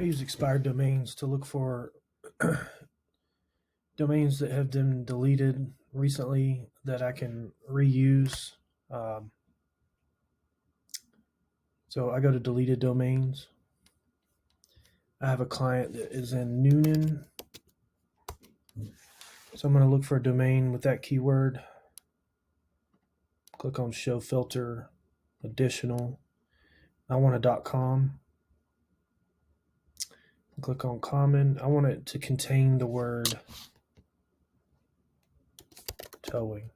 use expired domains to look for domains that have been deleted recently that I can reuse. So I go to deleted domains. I have a client that is in Noonan. So I'm going to look for a domain with that keyword. Click on show filter, additional. I want a .com. Click on common. I want it to contain the word towing.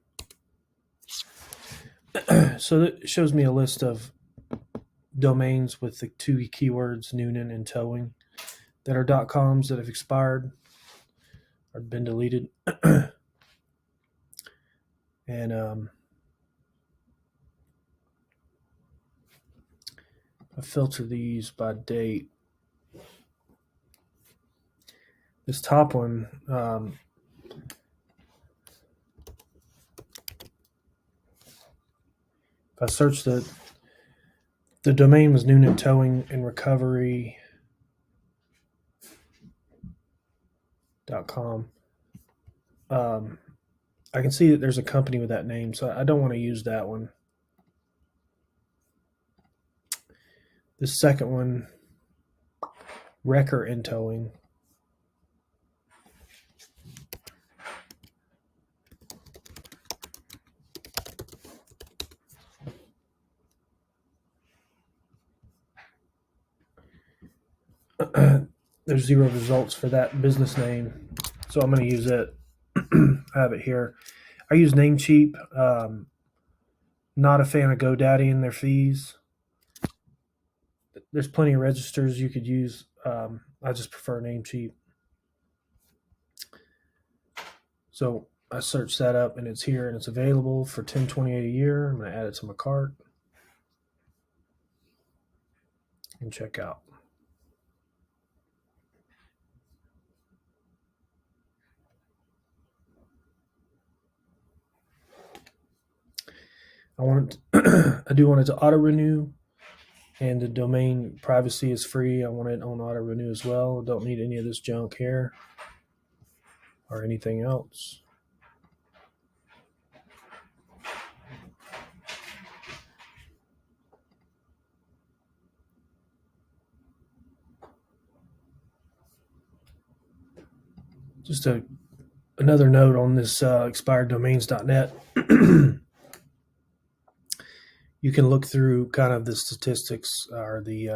So it shows me a list of domains with the two keywords, Noonan and towing, that are .coms that have expired or been deleted. And I filter these by date. This top one, if I search the domain was Noonan Towing and Recovery.com. I can see that there's a company with that name, so I don't want to use that one. The second one, Wrecker and Towing. There's 0 results for that business name, so I'm going to use it. I have it here. I use Namecheap. Not a fan of GoDaddy and their fees. There's plenty of registers you could use. I just prefer Namecheap. So I searched that up, and it's here, and it's available for $10.28 a year. I'm going to add it to my cart and check out. I do want it to auto renew, and the domain privacy is free. I want it on auto renew as well. Don't need any of this junk here or anything else. Just another note on this ExpiredDomains.net. You can look through kind of the statistics or the,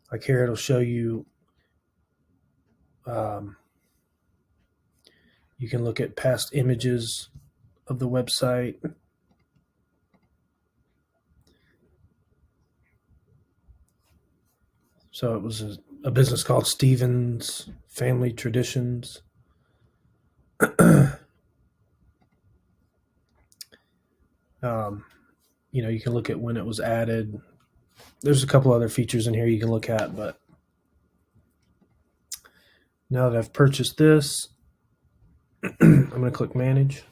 like here, it'll show you, you can look at past images of the website. So it was a business called Stevens Family Traditions. You can look at when it was added. There's a couple other features in here you can look at, but now that I've purchased this, I'm going to click Manage.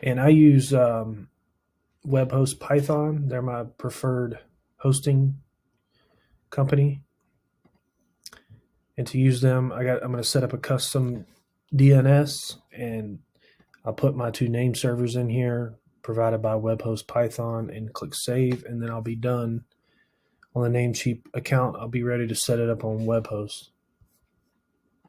And I use Webhostpython. They're my preferred hosting company. And to use them, I'm going to set up a custom DNS, and I'll put my 2 name servers in here provided by Webhostpython and click Save, and then I'll be done on the Namecheap account. I'll be ready to set it up on Webhost.